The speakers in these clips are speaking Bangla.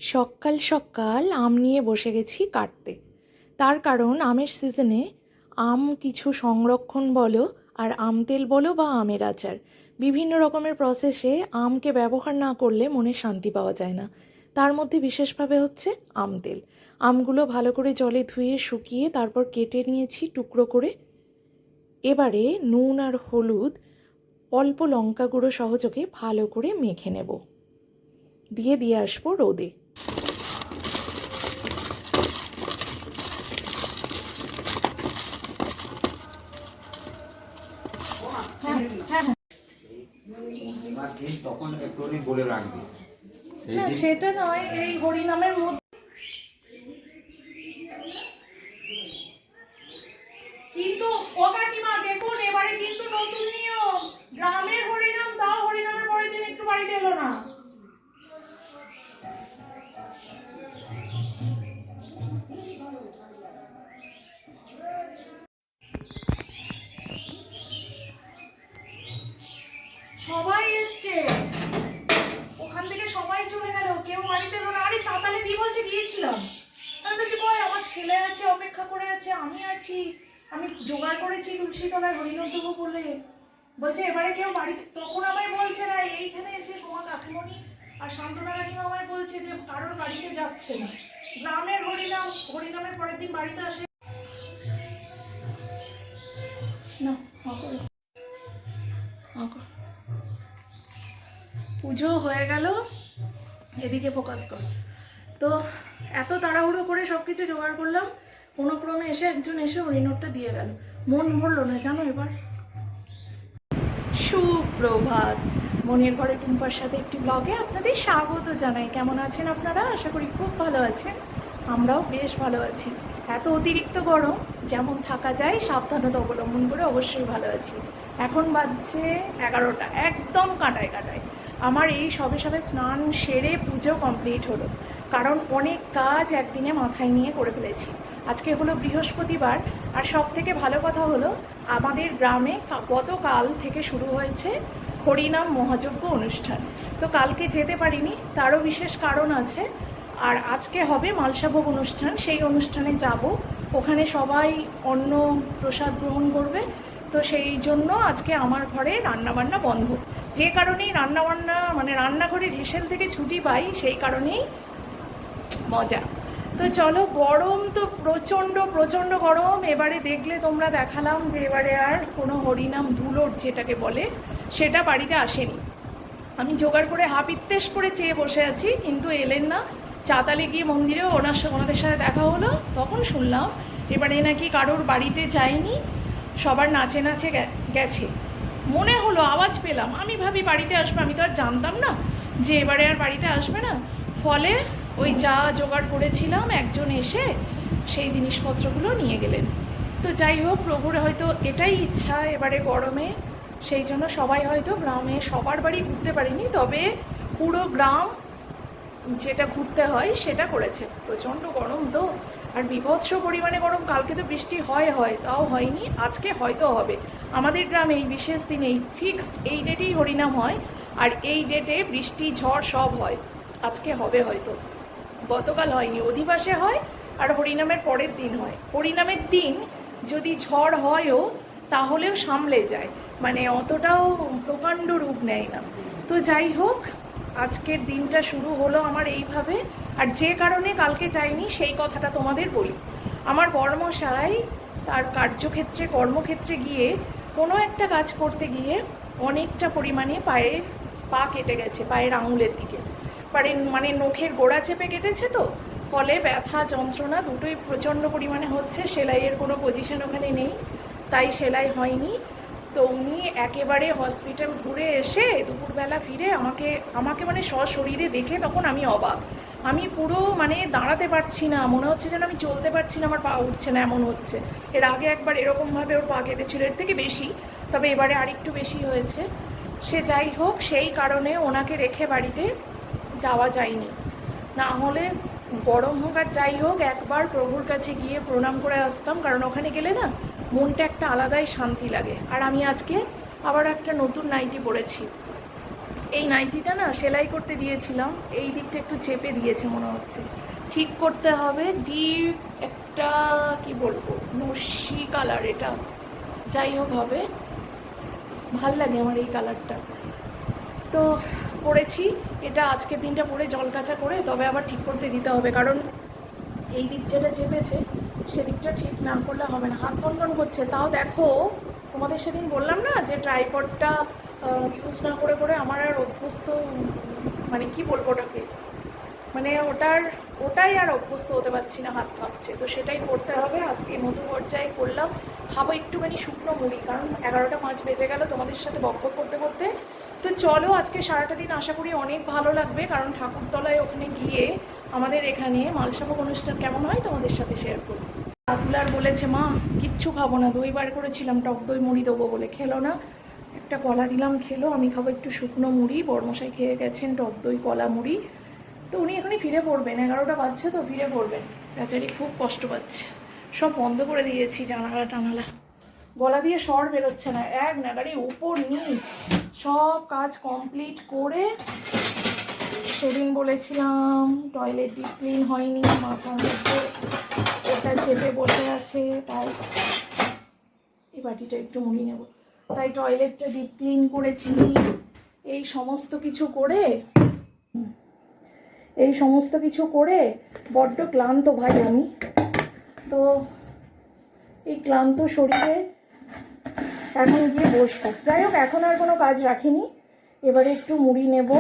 সকাল সকাল আম নিয়ে বসে গেছি কাটতে। তার কারণ আমের সিজনে আম কিছু সংরক্ষণ বলো আর আম তেল বলো বা আমের আচার বিভিন্ন রকমের প্রসেসে আমকে ব্যবহার না করলে মনে শান্তি পাওয়া যায় না। তার মধ্যে বিশেষভাবে হচ্ছে আম তেল। আমগুলো ভালো করে জলে ধুয়ে শুকিয়ে তারপর কেটে নিয়েছি টুকরো করে। এবারে নুন আর হলুদ অল্প লঙ্কা গুঁড়ো সহযোগে ভালো করে মেখে নেব, দিয়ে আসবো রোদে। তখন একটু বলে রাখবি। না সেটা নয়, এই হরিনামের মধ্যে কিন্তু ও কাকিমা দেখুন এবারে কিন্তু নতুন নিয়ম, গ্রামের হরিনাম তাও হরিনামের পরের দিন একটু বাড়িতে এলো না। সবাই এসছে, ওখান থেকে সবাই চলে গেল, কেউ বাড়িতে এলো না। আরে চাতালে দিয়ে বলছে গিয়েছিলাম, আমি বলছি কই আমার ছেলে আছে অপেক্ষা করে আছে, আমি আছি, আমি জোগাড় করেছি তুলসী তলায় হরিনাম দেবো বলে। বলছে এবারে কেউ বাড়িতে, তখন আমায় বলছে না, এইখানে এসে সোমা কাকিমণি আর শান্তনা কাকিমা আমায় বলছে যে কারোর বাড়িতে যাচ্ছে না, গ্রামের হরিনাম হরিনামের পরের দিন বাড়িতে আসে না। পুজো হয়ে গেল, এদিকে ফোকাস কর। তো এত তাড়াহুড়ো করে সব কিছু জোগাড় করলাম, কোনো ক্রমে এসে একজন এসে হরিণটা দিয়ে গেল, মন ভরলো না জানো। এবার সুপ্রভাত, মনের ঘরে টুম্পার সাথে একটি ব্লগে আপনাদের স্বাগত জানাই। কেমন আছেন আপনারা? আশা করি খুব ভালো আছেন, আমরাও বেশ ভালো আছি। এত অতিরিক্ত গরম, যেমন থাকা যায় সাবধানতা অবলম্বন করে অবশ্যই ভালো আছি। এখন বাজছে 11টা, একদম কাঁটায় কাঁটায়। আমার এই সবে সবে স্নান সেরে পুজো কমপ্লিট হলো, কারণ অনেক কাজ একদিনে মাথায় নিয়ে করে ফেলেছি। আজকে হলো বৃহস্পতিবার, আর সব থেকে ভালো কথা হলো আমাদের গ্রামে গতকাল থেকে শুরু হয়েছে হরিনাম মহাযজ্ঞ অনুষ্ঠান। তো কালকে যেতে পারিনি, তারও বিশেষ কারণ আছে। আর আজকে হবে মালসাভোগ অনুষ্ঠান, সেই অনুষ্ঠানে যাব, ওখানে সবাই অন্ন প্রসাদ গ্রহণ করবে। তো সেই জন্য আজকে আমার ঘরে রান্নাবান্না বন্ধ, যে কারণেই রান্নাবান্না মানে রান্নাঘরের হেসেল থেকে ছুটি পাই, সেই কারণেই মজা। তো চলো, গরম তো প্রচণ্ড প্রচণ্ড গরম। এবারে দেখলে তোমরা দেখালাম যে এবারে আর কোনো হরিনাম ধুলোর যেটাকে বলে সেটা বাড়িতে আসেনি। আমি জোগাড় করে হাপিত্তেশ করে চেয়ে বসে আছি, কিন্তু এলেন না। চাতালে গিয়ে মন্দিরেও ওনাদের সাথে দেখা হলো, তখন শুনলাম এবারে নাকি কারোর বাড়িতে যায়নি, সবার নাচে নাচে গেছে। মনে হলো, আওয়াজ পেলাম, আমি ভাবি বাড়িতে আসবে, আমি তো আর জানতাম না যে এবারে আর বাড়িতে আসবে না। ফলে ওই যা জোগাড় করেছিলাম একজন এসে সেই জিনিসপত্রগুলো নিয়ে গেলেন। তো যাই হোক, প্রভুর হয়তো এটাই ইচ্ছা এবারে গরমে, সেই জন্য সবাই হয়তো গ্রামে সবার বাড়ি ঘুরতে পারেনি, তবে পুরো গ্রাম যেটা ঘুরতে হয় সেটা করেছে। প্রচণ্ড গরম তো, আর বিভৎস পরিমাণে গরম। কালকে তো বৃষ্টি হয় তাও হয়নি, আজকে হয়তো হবে। আমাদের গ্রামে এই বিশেষ দিনেই ফিক্সড এই ডেটেই হরিনাম হয়, আর এই ডেটে বৃষ্টি ঝড় সব হয়। আজকে হবে হয়তো, গতকাল হয়নি। অধিবাসে হয় আর হরিনামের পরের দিন হয়। হরিনামের দিন যদি ঝড় হয়ও তাহলেও সামলে যায়, মানে অতটাও প্রকাণ্ড রূপ নেয় না। তো যাই হোক, আজকের দিনটা শুরু হলো আমার এইভাবে। আর যে কারণে কালকে যাইনি সেই কথাটা তোমাদের বলি। আমার বড়মশাই তার কার্যক্ষেত্রে কর্মক্ষেত্রে গিয়ে কোনো একটা কাজ করতে গিয়ে অনেকটা পরিমাণে পা কেটে গেছে, পায়ের আঙুলের দিকে, মানে নখের গোড়া চেপে কেটেছে। তো ফলে ব্যথা যন্ত্রণা দুটোই প্রচণ্ড পরিমাণে হচ্ছে। সেলাইয়ের কোনো পজিশন ওখানে নেই, তাই সেলাই হয়নি। তো উনি একেবারে হসপিটাল ঘুরে এসে দুপুরবেলা ফিরে আমাকে মানে সশরীরে দেখে তখন আমি অবাক। আমি পুরো মানে দাঁড়াতে পারছি না, মনে হচ্ছে যেন আমি চলতে পারছি না, আমার পা উঠছে না, এমন হচ্ছে। এর আগে একবার এরকমভাবে ওর পা কেটেছিল, এর থেকে বেশি, তবে এবারে আরেকটু বেশি হয়েছে। সে যাই হোক, সেই কারণে ওনাকে রেখে বাড়িতে যাওয়া যায়নি। না হলে গরম হোক আর যাই হোক, একবার প্রভুর কাছে গিয়ে প্রণাম করে আসতাম, কারণ ওখানে গেলে না মনটা একটা আলাদাই শান্তি লাগে। আর আমি আজকে আবার একটা নতুন নাইটি পরেছি, এই নাইটিটা না সেলাই করতে দিয়েছিলাম, এই দিকটা একটু চেপে দিয়েছে মনে হচ্ছে, ঠিক করতে হবে। ডিপ একটা কি বলবো নস্যি কালার, এটা যাই হোক হবে, ভাল লাগে আমার এই কালারটা। তো পরেছি এটা, আজকের দিনটা পরে জল কাচা করে তবে আবার ঠিক করতে দিতে হবে, কারণ এই দিক যেটা চেপেছে সেদিকটা ঠিক না করলে হবে না, হাত কনকন করছে। তাও দেখো, তোমাদের সেদিন বললাম না যে ট্রাইপডটা ইউজ না করে করে আমার আর অভ্যস্ত, মানে কি বলবো ওটাকে, মানে ওটাই আর অভ্যস্ত হতে পারছি না, হাত কাঁপছে। তো সেটাই করতে হবে, আজকে মধু পর্যায়ে করলাম। খাবো একটুখানি শুকনো মুড়ি, কারণ 11টা 5 বেজে গেল তোমাদের সাথে বকবক করতে করতে। তো চলো আজকে সারাটা দিন আশা করি অনেক ভালো লাগবে, কারণ ঠাকুরতলায় ওখানে গিয়ে আমাদের এখানে মালসাভোগ অনুষ্ঠান কেমন হয় তোমাদের সাথে শেয়ার করবো। রাতুলার বলেছে মা কিচ্ছু খাবো না, দই বার করেছিলাম টক দই মুড়ি দেবো বলে, খেলো না। একটা কলা দিলাম খেলো, আমি খাবো একটু শুকনো মুড়ি, বড়মশাই খেয়ে গেছেন টক দই কলা মুড়ি। তো উনি এখনই ফিরে পড়বেন, 11টা বাজছে তো ফিরে পড়বেন, বেচারি খুব কষ্ট পাচ্ছে। সব বন্ধ করে দিয়েছি জানালা টানালা, গলা দিয়ে স্বর বেরোচ্ছে না, এক নাগাড়ি উপর নিচ সব কাজ কমপ্লিট করে। সেদিন বলেছিলাম টয়লেট ডিপ ক্লিন হয়নি, মাথার মধ্যে ওটা চেপে বসে আছে, তাই এই বাটিটা একটু মুড়ি নেব, তাই টয়লেটটা ডিপ ক্লিন করেছি। এই সমস্ত কিছু করে বড্ড ক্লান্ত ভাই আমি। তো এই ক্লান্ত শরীরে এখন গিয়ে বসবো। যাই হোক, এখন আর কোনো কাজ রাখিনি, এবারে একটু মুড়ি নেব,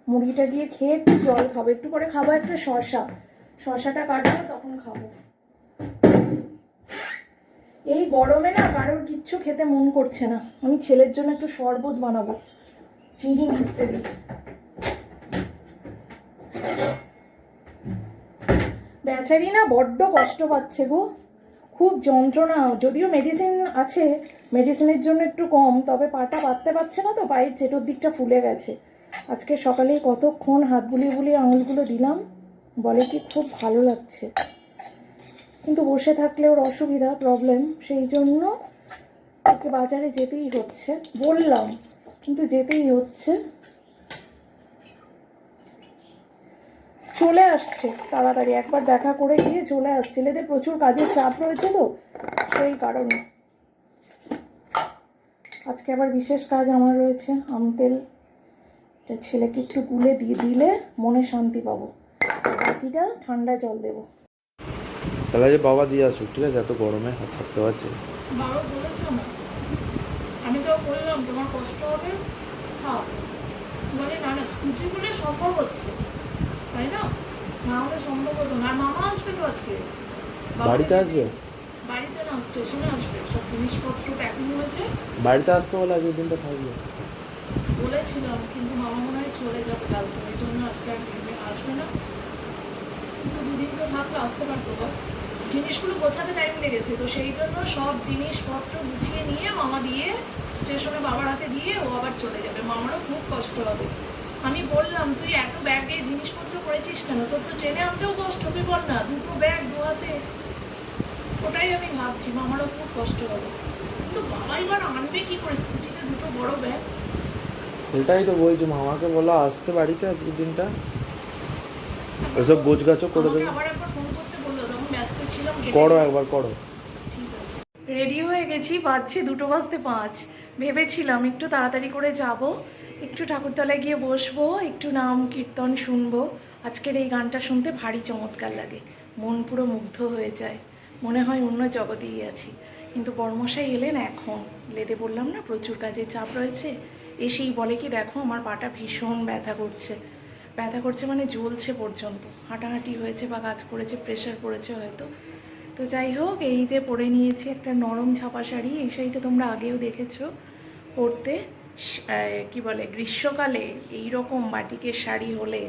মুড়িটা দিয়ে খেয়ে একটু জল খাবো, একটু পরে খাবো একটা শশাটা কাটবো তখন খাবো। এই গরমে না কারোর কিচ্ছু খেতে মন করছে না, আমি ছেলের জন্য একটু শরবত বানাবো, চিনি মিশতে দিই। বেচারি না বড্ড কষ্ট পাচ্ছে গো, খুব যন্ত্রণা। যদিও মেডিসিন আছে, মেডিসিনের জন্য একটু কম, তবে পাটা বাঁধতে পারছে না তো, পায়ের চেটোর দিকটা ফুলে গেছে। আজকে সকালে কতক্ষণ হাত বুলিয়ে বুলিয়ে আঙুলগুলো দিলাম, বলে কি খুব ভালো লাগছে, কিন্তু বসে থাকলে ওর অসুবিধা প্রবলেম, সেই জন্য ওকে বাজারে যেতেই হচ্ছে, বললাম কিন্তু যেতেই হচ্ছে। চলে আসছে তাড়াতাড়ি, একবার দেখা করে গিয়ে চলে আসছে। ছেলেদের প্রচুর কাজের চাপ রয়েছে তো সেই কারণে। আজকে আবার বিশেষ কাজ আমার রয়েছে, আমতেল ছেলেকে একটু গুলে দিয়ে দিলে মনে শান্তি পাবো, বাকিটা ঠান্ডা জল দেবো। তাহলে যে বাবা দিয়ে আসুক, ঠিক আছে? এত গরমে থাকতে পারছে। বাবা বলেছো না, আমি তো বললাম তোমার কষ্ট হবে, খাও। বলে না না স্কুটি বলে সম্ভব হচ্ছে, তাই না? না হলে সম্ভব হতো না। আর মামা আসবে তো আজকে, বাড়িতে আসবে? বাড়িতে না স্টেশনে আসবে, সব জিনিসপত্র প্যাকিং হয়েছে। বাড়িতে আসতে হলে আজকের দিনটা থাকবে বলেছিলাম, কিন্তু মামা মনে হয় চলে যাবে কালকে, ওই জন্য আজকে আর আসবে না। কিন্তু দুদিন তো থাকলে আসতে পারতো, বল। জিনিসগুলো গোছাতে টাইম লেগেছে, তো সেই জন্য সব জিনিসপত্র গুছিয়ে নিয়ে মামা দিয়ে স্টেশনে বাবার হাতে দিয়ে ও আবার চলে যাবে। মামারও খুব কষ্ট হবে। আমি বললাম তুই এত ব্যাগে জিনিসপত্র করেছিস কেন, তোর তো ট্রেনে আনতেও কষ্ট, তুই বল না, দুটো ব্যাগ দু হাতে, ওটাই আমি ভাবছি, মামারও খুব কষ্ট হবে। কিন্তু বাবা এবার আনবে কি করে স্কুটিতে দুটো বড় ব্যাগ? সেটাই তো বলছি, মামাকে বলো আসতে বাড়িতে আজকের দিনটা, এসব গোছগাছও করে দেবে। আবার একবার ফোন করতে বললো, তখন ব্যস্ত ছিলাম। করো একবার, করো। ঠিক আছে, রেডি হয়ে গেছি, বাজছে 2:05। ভেবেছিলাম একটু তাড়াতাড়ি করে যাব, একটু ঠাকুরতলায় গিয়ে বসবো, একটু নাম কীর্তন শুনবো। আজকের এই গানটা শুনতে ভারী চমৎকার লাগে, মন পুরো মুগ্ধ হয়ে যায়, মনে হয় অন্য জগতেই আছি। কিন্তু বর্মশাই এলেন এখন, লেদে বললাম না প্রচুর কাজের চাপ রয়েছে। এসেই বলে কি দেখো আমার পাটা ভীষণ ব্যথা করছে মানে জ্বলছে পর্যন্ত, হাঁটাহাঁটি হয়েছে বা কাজ করেছে, প্রেশার পড়েছে হয়তো। তো যাই হোক, এই যে পরে নিয়েছি একটা নরম ছাপা শাড়ি, এই শাড়িটা তোমরা আগেও দেখেছো পরতে। কি বলে, গ্রীষ্মকালে এই রকম বাটিকের শাড়ি হলে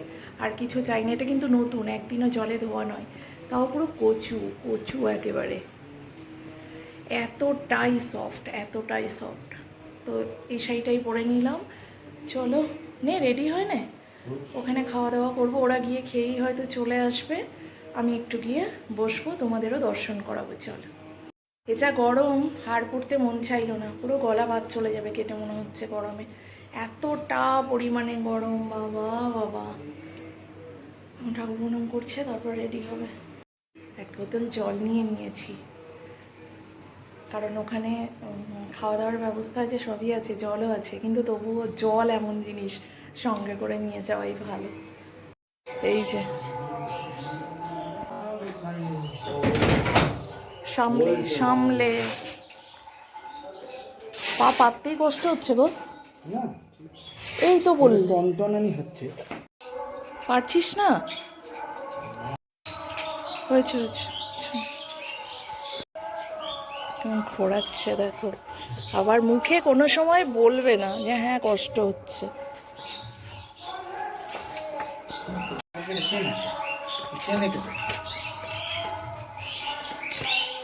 আর কিছু চাই না। এটা কিন্তু নতুন, একদিনও জলে ধোয়া নয়, তাও পুরো কচু একেবারে, এতটাই সফট। তো এই শাড়িটাই পরে নিলাম। চলো নে রেডি হয় না, ওখানে খাওয়া দাওয়া করবো, ওরা গিয়ে খেয়েই হয়তো চলে আসবে, আমি একটু গিয়ে বসবো, তোমাদেরও দর্শন করাবো। চলো। এ যা গরম, হাড় পড়তে মন চাইলো না, পুরো গলা ভাত চলে যাবে কেটে মনে হচ্ছে গরমে। এতটা পরিমাণে গরম, বাবা বাবা। ঠাকুর প্রণাম করছে, তারপর রেডি হবে। এক বোতল জল নিয়ে নিয়েছি, কারণ ওখানে খাওয়া দাওয়ার ব্যবস্থা আছে, সবই আছে, জলও আছে, কিন্তু তবুও জল এমন জিনিস সঙ্গে করে নিয়ে যাওয়াই ভালো। এই যে সামলে সামলে পা পাততেই কষ্ট হচ্ছে গো। এই তো বললি টনটনানি হচ্ছে। পারছিস না? হয়েছে হয়েছে। ঘোরাচ্ছে দেখো, আবার মুখে কোনো সময় বলবে না যে হ্যাঁ কষ্ট হচ্ছে।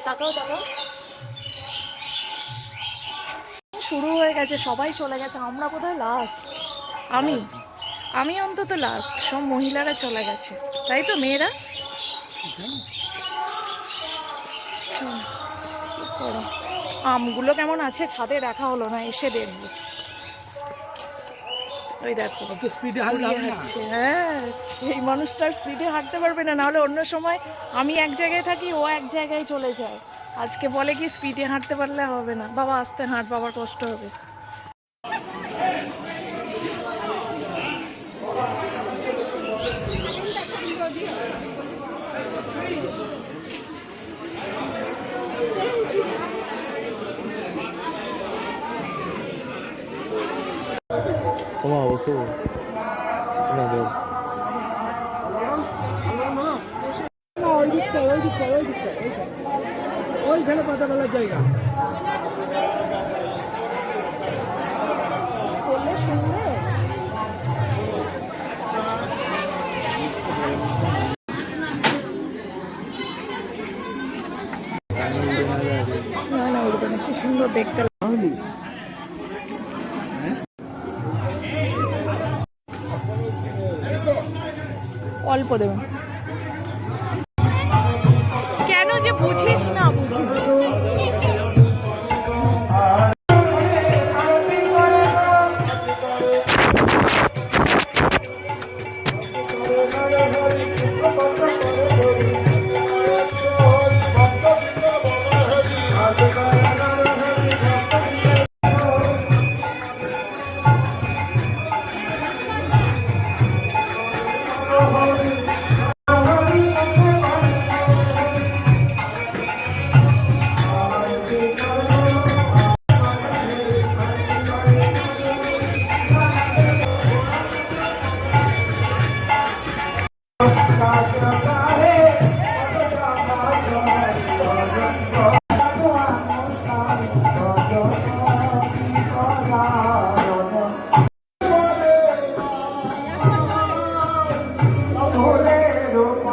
তাকাও তাকাও, শুরু হয়ে গেছে, সবাই চলে গেছে, আমরা বোধহয় লাস্ট। আমি অন্তত লাস্ট, সব মহিলারা চলে গেছে, তাই তো মেয়েরা। আমগুলো কেমন আছে ছাদে দেখা হলো না, এসে দেখবো। ওই দেখো স্পিডে হাঁটছে। হ্যাঁ, এই মানুষটার স্পিডে হাঁটতে পারবে না, নাহলে অন্য সময় আমি এক জায়গায় থাকি, ও এক জায়গায় চলে যায়। আজকে বলে কি স্পিডে হাঁটতে পারলে হবে না, বাবা আস্তে হাঁট, বাবার কষ্ট হবে। তোমার অবশ্যই না দেব। ওইখানে পাতা ফেলার জায়গা। না না, উঠবে না, কি সুন্দর দেখতে। অল্প দেবেন, কেন যে বুঝিস না, বুঝি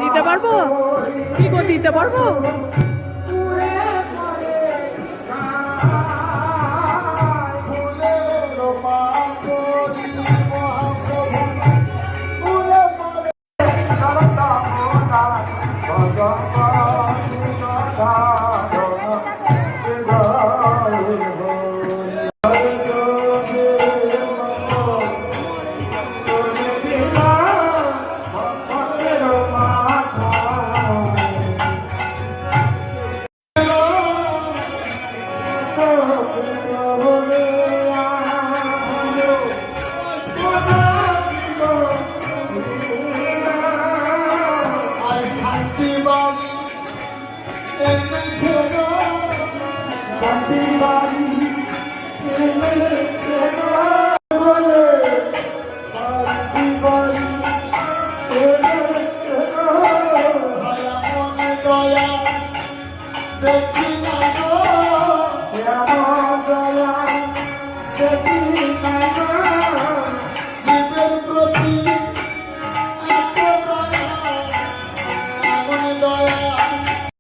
দিতে পারবো, কি করে দিতে পারবো।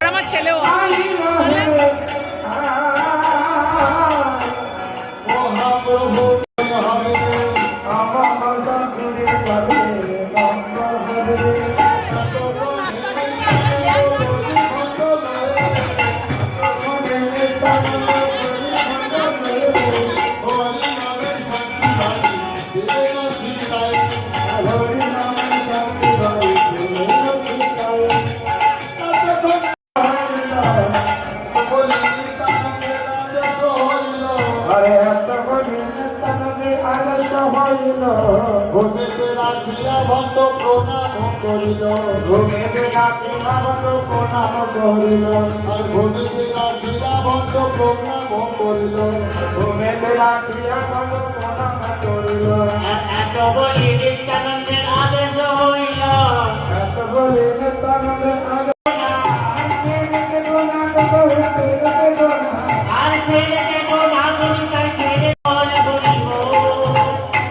আমার ছেলেও প্রণাম করিল ঘুমেতে রাত্রি রাবণ প্রণাম করিল আর ঘুমেতে রাত্রি রাবণ প্রণাম করিল ঘুমেতে রাত্রি রাবণ প্রণাম করিল এত বলি নিত্যানন্দের আদেশ হইল এত বলি নিত্যানন্দের আদেশ আর ছেলেকে প্রণাম করি তাই ছেলে বলে বলি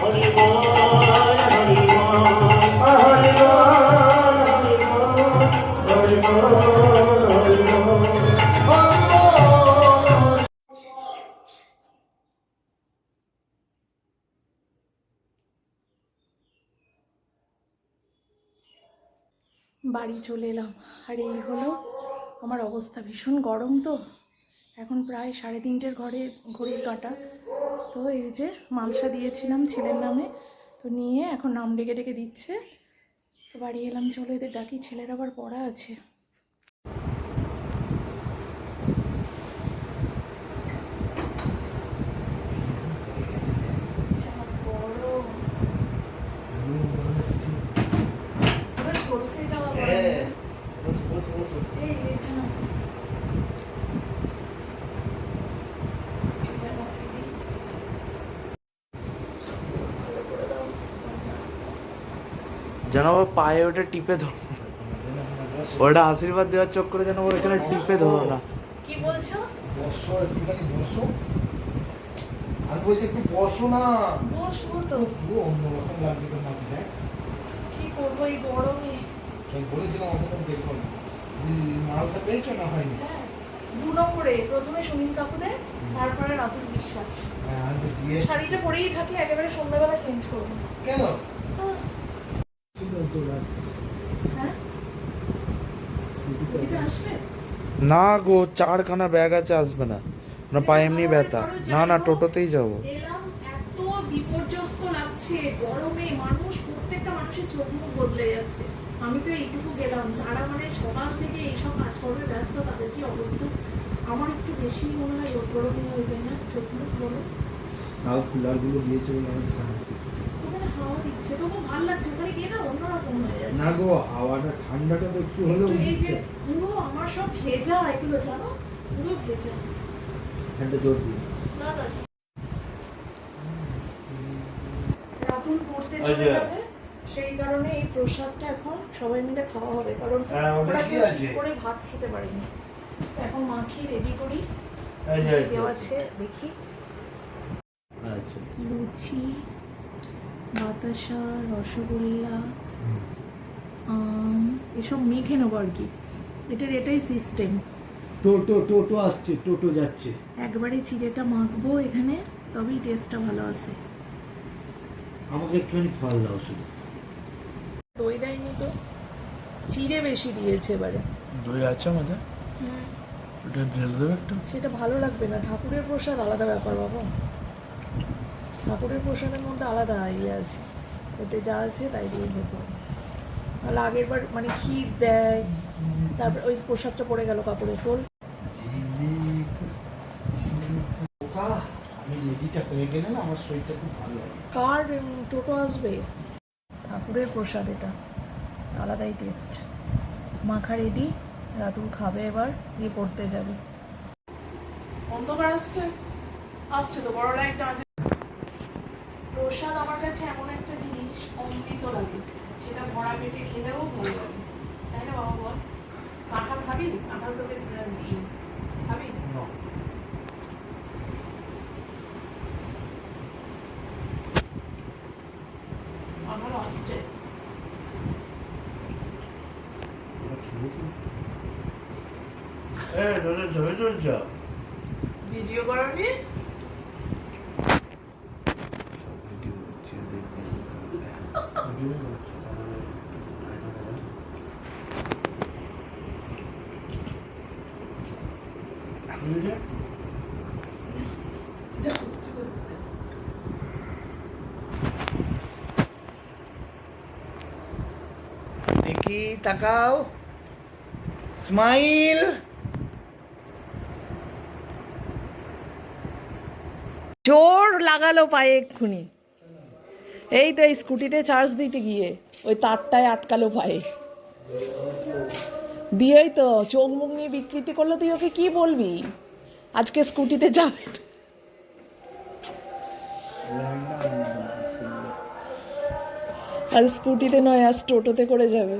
হরি বল হরি বল হরি বল হরি বল হরি বল। বাড়ি চলে এলাম আর এই হলো আমার অবস্থা। ভীষণ গরম তো, এখন প্রায় 3:30 ঘড়ির কাঁটা। তো এই যে মালসা দিয়েছিলাম ছেলের নামে, তো নিয়ে এখন নাম ডেকে ডেকে দিচ্ছে। তো বাড়ি এলাম, চলো এদের ডাকি, ছেলের আবার পড়া আছে। যা গরম, পুরো ঝলসে যাওয়া গরম। এই এখানে ছেলের মাথায় দিই। যেন আবার পায়ে ওটা টিপে ধরো, ওটা আশীর্বাদ দেওয়ার চক্করে যেন ওর এখানে টিপে ধরো না। কি বলছো? বসো, একটুখানি বসো। আমি বলছি একটু বসো না। বসবো তো, পুরো অন্যরকম লাগছে তো মাকে, দেখ। কি করবো এই গরমে। আমি বলেছিলাম অতক্ষণ দেখবো না। মালসা পেয়েছো না হয়নি? হ্যাঁ, 2 নম্বরে প্রথমে সুনীল কাপুরের, তারপরে রাতুল বিশ্বাস। হ্যাঁ, আমি তো দিয়ে শাড়িটা পরেই থাকি, একেবারে সন্ধ্যাবেলা চেঞ্জ করবো। কেন? আহ, হ্যাঁ, স্কুটিতে আসবে? না গো, 4খানা ব্যাগ আছে, আসবে না, না পায়ে এমনি ব্যথা। না না, টোটোতেই যাবো। এলাম, এত বিপর্যস্ত লাগছে গরমে, প্রত্যেকটা মানুষের চোখ মুখ বদলে যাচ্ছে। আমি তো এইটুকু গেলাম, যারা মানে সকাল থেকে এইসব কাজকর্মে ব্যস্ত, তাদের কি অবস্থা। আমার একটু বেশি মনে হয় রোদ গরমই হয়ে যায় না, চোখ মুখ বড়। তাও কুলারগুলো দিয়েছে বলে অনেক শান্তি। ওখানে হাওয়া দিচ্ছে, তবু ভালো লাগছে, ওখানে গিয়ে না অন্যরকম হয়ে যাচ্ছে। না গো, হাওয়াটা ঠান্ডাটা তো একটু হলেও একটু এই যে দিচ্ছে। পুরো আমার সব ভেজা, এগুলো জানো, পুরো ভেজা। ঠান্ডা জোর দিয়ে। না না, রাতুল পড়তে চলে যাবে, সেই কারণে এই প্রসাদটা এখন সবাই মিলে খাওয়া হবে, কারণ ওরা কেউ ঠিক করে ভাত খেতে পারেনি। এখন মাখিয়ে রেডি করি, দেওয়া আছে দেখি। লুচি, বাতাসা, রসগোল্লা, আম, এসব মেখে নেবো আর কি। এটাই সিস্টেম। টোটো আসছে, টোটো যাচ্ছে। একবারে চিড়েটা মাখবো এখানে, তবেই টেস্টটা ভালো আসে। আমাকে একটুখানি ফল দাও শুধু। দই দেয়নি তো, চিড়ে বেশি দিয়েছে এবারে। দই আছে আমাদের, এটা ঢেলে দেবে একটু। সেটা ভালো লাগবে না, ঠাকুরের প্রসাদ আলাদা ব্যাপার বাবা। ঠাকুরের প্রসাদের মধ্যে আলাদা ইয়ে আছে, এতে যা আছে তাই দিয়ে খেতে হবে। তাহলে আগের বার মানে ক্ষীর দেয়, তারপর ওই প্রসাদটা পড়ে গেল কাপড়ে তোল। আমি রেডিটা হয়ে গেলে না আমার শরীরটা খুব ভালো লাগে। কার টোটো আসবে? ঠাকুরের প্রসাদ, এটা আলাদাই টেস্ট। মাখা রেডি, রাতুল খাবে, এবার গিয়ে পড়তে যাবে। অন্ধকার আসছে, আসছে তো বড় লাইটটা। প্রসাদ আমার কাছে এমন একটা জিনিস, অমৃত লাগে, সেটা ভরা পেটে খেলেও ভালো লাগে, তাই না বাবা বল? কাঁঠাল খাবি? কাঁঠাল তোকে দিই, খাবি? কাঁঠাল আসছে। ভিডিও করাবি? দেখি, তাকাও, স্মাইল। জোর লাগালো পায়ে এক্ষুনি। এই তো এই স্কুটিতে চার্জ দিতে গিয়ে ওই তারটায় আটকালো পায়ে দিয়েই তো চোখ মুখ নিয়ে বিকৃতি করলো। তুই ওকে কি বলবি আজকে স্কুটিতে যাবে? আর স্কুটিতে নয়, আজ টোটোতে করে যাবে।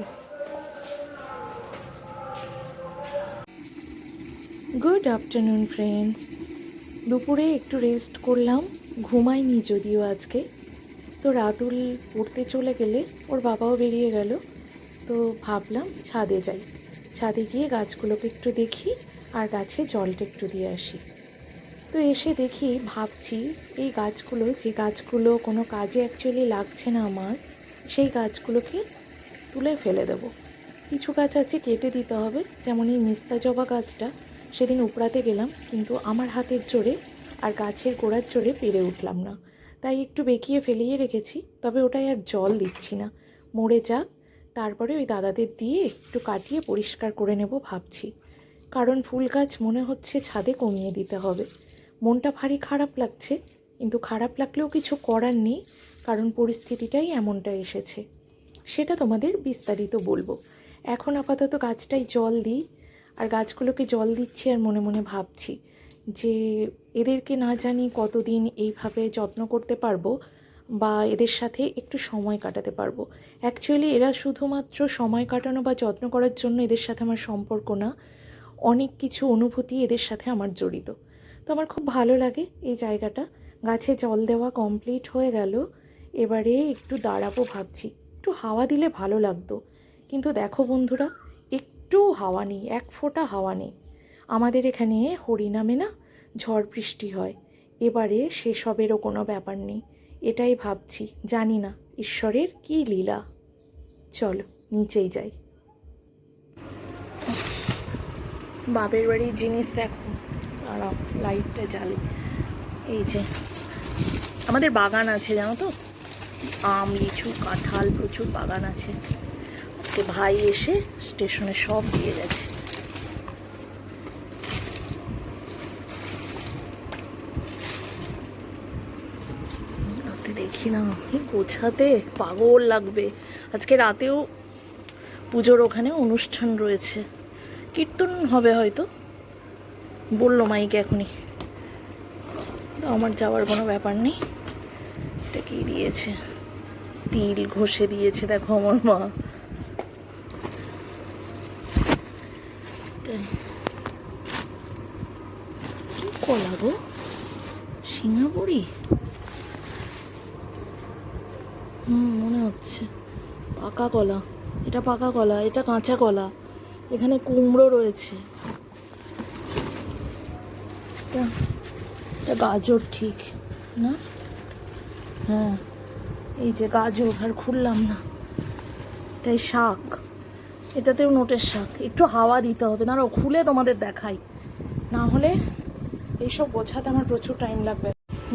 Good afternoon friends. দুপুরে একটু রেস্ট করলাম, ঘুমাইনি যদিও আজকে। তো রাতুল পড়তে চলে গেলে ওর বাবাও বেরিয়ে গেল, তো ভাবলাম ছাদে যাই, ছাদে গিয়ে গাছগুলোকে একটু দেখি আর গাছে জলটা একটু দিয়ে আসি। তো এসে দেখি ভাবছি এই গাছগুলো, যে গাছগুলো কোনো কাজে অ্যাকচুয়ালি লাগছে না আমার, সেই গাছগুলোকে তুলে ফেলে দেব। কিছু গাছ আছে কেটে দিতে হবে, যেমন এই মিস্তা জবা গাছটা সেদিন উপড়াতে গেলাম, কিন্তু আমার হাতের জোরে আর গাছের গোড়ার জোরে পেরে উঠলাম না, তাই একটু বেঁকিয়ে ফেলিয়ে রেখেছি। তবে ওটাই আর জল দিচ্ছি না, মরে যাক, তারপরে ওই দাদাদের দিয়ে একটু কাটিয়ে পরিষ্কার করে নেব ভাবছি। কারণ ফুল গাছ মনে হচ্ছে ছাদে কমিয়ে দিতে হবে। মনটা ভারী খারাপ লাগছে, কিন্তু খারাপ লাগলেও কিছু করার নেই, কারণ পরিস্থিতিটাই এমনটা এসেছে। সেটা তোমাদের বিস্তারিত বলবো। এখন আপাতত গাছটাই জল দিই, আর গাছগুলোকে জল দিচ্ছি আর মনে মনে ভাবছি যে এদেরকে না জানি কতদিন এইভাবে যত্ন করতে পারবো বা এদের সাথে একটু সময় কাটাতে পারবো। অ্যাকচুয়ালি এরা শুধুমাত্র সময় কাটানো বা যত্ন করার জন্য এদের সাথে আমার সম্পর্ক না, অনেক কিছু অনুভূতি এদের সাথে আমার জড়িত। তো আমার খুব ভালো লাগে এই জায়গাটা। গাছে জল দেওয়া কমপ্লিট হয়ে গেল, এবারে একটু দাঁড়াবো ভাবছি, একটু হাওয়া দিলে ভালো লাগতো। কিন্তু দেখো বন্ধুরা, একটু হাওয়া নেই, এক ফোঁটা হাওয়া নেই। আমাদের এখানে হরিনামে না ঝড় বৃষ্টি হয়, এবারে সেসবেরও কোনো ব্যাপার নেই। এটাই ভাবছি, জানি না ঈশ্বরের কী লীলা। চলো নিচেই যাই। বাপের বাড়ির জিনিস দেখো, দাঁড়াও লাইটটা জ্বালি। এই যে আমাদের বাগান আছে জানো তো, আম লিচু কাঁঠাল প্রচুর বাগান আছে। আজকে ভাই এসে স্টেশনে সব দিয়ে গেছে। রাতে দেখি না গোছাতে পাগল লাগবে। আজকে রাতেও পুজোর ওখানে অনুষ্ঠান রয়েছে, কীর্তন হবে হয়তো, বললো মাইকে এখনই। আমার যাওয়ার কোনো ব্যাপার নেই। এটা কি দিয়েছে, তিল ঘষে দিয়েছে দেখো আমার মা। কি কলা গো, সিঙ্গাপুরি? মনে হচ্ছে পাকা কলা। এটা পাকা কলা, এটা কাঁচা কলা। এখানে কুমড়ো রয়েছে, এটা গাজর ঠিক না? হ্যাঁ এই যে গাজর, আর খুললাম না। এটাই শাক, এটাতেও নোটের শাক। একটু হাওয়া দিতে হবে, দাঁড়াও খুলে তোমাদের দেখাই, না হলে এইসব গোছাতে আমার প্রচুর টাইম লাগবে।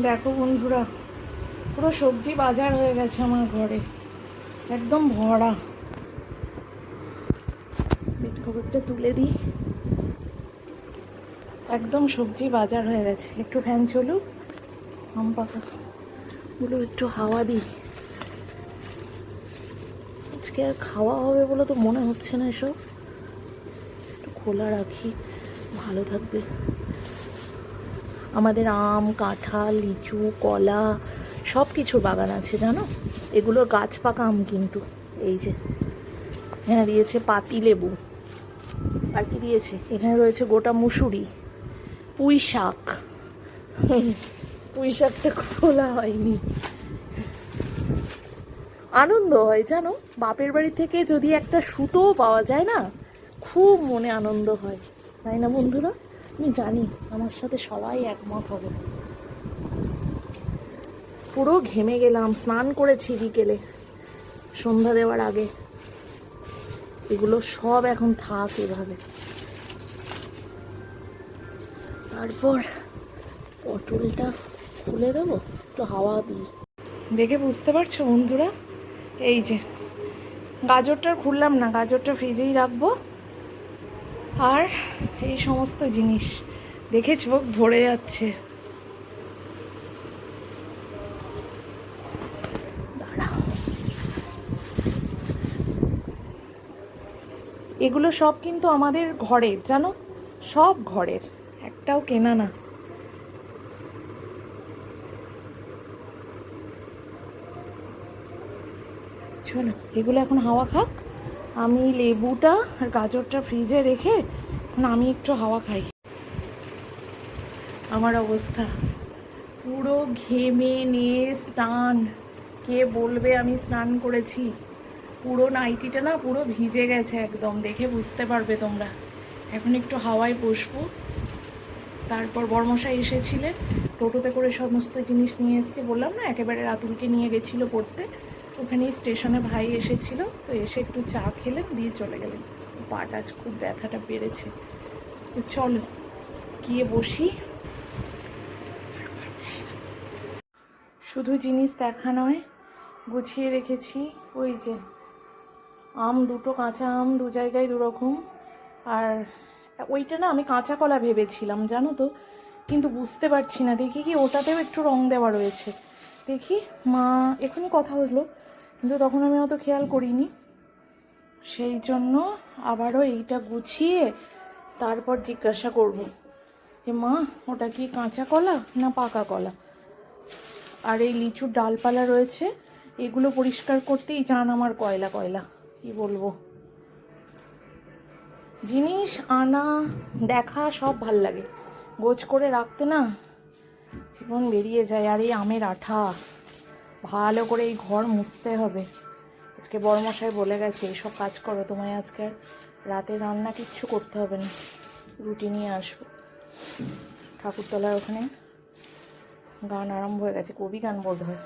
দেখো বন্ধুরা, পুরো সবজি বাজার হয়ে গেছে আমার ঘরে, একদম ভরা। বেড কভারটা তুলে দিই, একদম সবজি বাজার হয়ে গেছে। একটু ফ্যান চলুক, আম পাকাগুলো একটু হাওয়া দিই। আজকে আর খাওয়া হবে বলে তো মনে হচ্ছে না, এসব একটু খোলা রাখি, ভালো থাকবে। আমাদের আম কাঁঠাল লিচু কলা সব কিছু বাগান আছে জানো। এগুলো গাছ পাকা আম কিন্তু। এই যে এখানে দিয়েছে পাতি লেবু, আর কি দিয়েছে, এখানে রয়েছে গোটা মুসুরি, পুঁই শাক। পুঁই শাকটা খোলা হয়নি। আনন্দ হয় জানো, বাপের বাড়ি থেকে যদি একটা সুতোও পাওয়া যায় না, খুব মনে আনন্দ হয়, তাই না বন্ধুরা? আমি জানি আমার সাথে সবাই একমত হবে। পুরো ঘেমে গেলাম, স্নান করেছি বিকেলে সন্ধ্যা দেওয়ার আগে। এগুলো সব এখন থাক এভাবে। তারপর পটলটা খুলে দেবো, একটু হাওয়া দিই। দেখে বুঝতে পারছো বন্ধুরা, এই যে গাজরটা খুললাম না, গাজরটা ফ্রিজেই রাখবো। আর এই সমস্ত জিনিস দেখে চোখ ভরে যাচ্ছে। এগুলো সব কিন্তু আমাদের ঘরের, জানো, সব ঘরের, একটাও কেনা না। চলো এগুলো এখন হাওয়া খাক, আমি লেবুটা আর গাজরটা ফ্রিজে রেখে এখন আমি একটু হাওয়া খাই। আমার অবস্থা পুরো ঘেমে নিয়ে স্নান, কে বলবে আমি স্নান করেছি। পুরো নাইটিটা না পুরো ভিজে গেছে একদম, দেখে বুঝতে পারবে তোমরা। এখন একটু হাওয়ায় বসবো। তারপর বড়মশাই এসেছিলেন, টোটোতে করে সমস্ত জিনিস নিয়ে এসেছি, বললাম না একেবারে রাতুলকে নিয়ে গেছিলো পড়তে। ওখানেই স্টেশনে ভাই এসেছিল, তো এসে একটু চা খেলেন, দিয়ে চলে গেলেন। পাটা আজ খুব ব্যথাটা বেড়েছে। তো চলো গিয়ে বসি। শুধু জিনিস দেখা নয়, গুছিয়ে রেখেছি। ওই যে আম, দুটো কাঁচা আম, দু জায়গায় দুরকম। আর ওইটা না আমি কাঁচা কলা ভেবেছিলাম, জানো তো, কিন্তু বুঝতে পারছি না। দেখি কি ওটাতেও একটু রং দেওয়া রয়েছে। দেখি, মা এখনই কথা হলো, কিন্তু তখন আমি অত খেয়াল করিনি। সেই জন্য আবারও এইটা গুছিয়ে তারপর জিজ্ঞাসা করব যে মা ওটা কি কাঁচা কলা না পাকা কলা। আর এই লিচুর ডালপালা রয়েছে, এগুলো পরিষ্কার করতেই জান আমার কয়লা কয়লা, কি বলবো। জিনিস আনা দেখা সব ভাল লাগে, গোছ করে রাখতে না জীবন বেরিয়ে যায়। আর এই আমের আঠা, ভালো করে এই ঘর মুছতে হবে। আজকে বড়মশাই বলে গেছে এইসব কাজ করো, তোমায় আজকে রাতে রান্না কিচ্ছু করতে হবে না, রুটি নিয়ে আসবো। ঠাকুরতলার ওখানে গান আরম্ভ হয়ে গেছে, কবি গান বোধ হয়,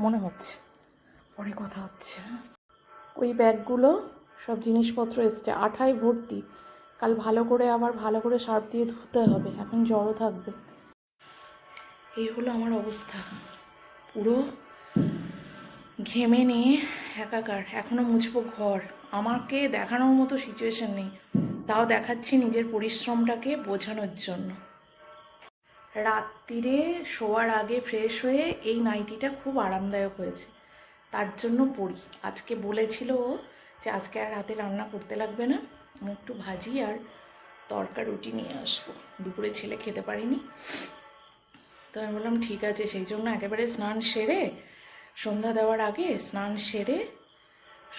মনে হচ্ছে। পরে কথা হচ্ছে। ওই ব্যাগগুলো সব জিনিসপত্র এসছে, আঠায় ভর্তি। কাল ভালো করে আবার ভালো করে সার্ফ দিয়ে ধুতে হবে, এখন জড়ও থাকবে। এই হলো আমার অবস্থা, পুরো ঘেমে নিয়ে একাকার। এখনও মুছবো ঘর, আমাকে দেখানোর মতো সিচুয়েশন নেই, তাও দেখাচ্ছি নিজের পরিশ্রমটাকে বোঝানোর জন্য। রাত্রিরে শোয়ার আগে ফ্রেশ হয়ে এই নাইটিটা খুব আরামদায়ক হয়েছে, তার জন্য পরি। আজকে বলেছিল ও যে আজকে আর রাতে রান্না করতে লাগবে না, আমি একটু ভাজি আর তরকা রুটি নিয়ে আসবো, দুপুরে ছেলে খেতে পারিনি। তো আমি বললাম ঠিক আছে, সেই জন্য একেবারে স্নান সেরে, সন্ধ্যা দেওয়ার আগে স্নান সেরে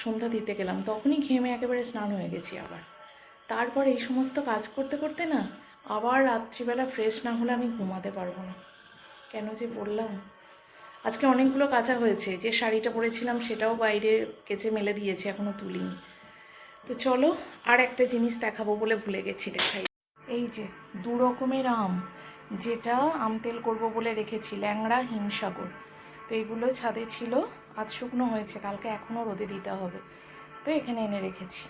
সন্ধ্যা দিতে গেলাম, তখনই ঘেমে একেবারে স্নান হয়ে গেছি আবার। তারপর এই সমস্ত কাজ করতে করতে না আবার রাত্রিবেলা ফ্রেশ না হলে আমি ঘুমাতে পারবো না। কেন যে বললাম। আজকে অনেকগুলো কাচা হয়েছে, যে শাড়িটা পরেছিলাম সেটাও বাইরে কেচে মেলে দিয়েছি, এখনও তুলিনি। তো চলো আর একটা জিনিস দেখাবো বলে ভুলে গেছি, দেখাই। এই যে 2 রকমের আম, যেটা আম তেল করবো বলে রেখেছি, ল্যাংড়া, হিমসাগর। তো এইগুলো ছাদে ছিল, আজ শুকনো হয়েছে, কালকে এখনও রোদে দিতে হবে, তো এখানে এনে রেখেছি।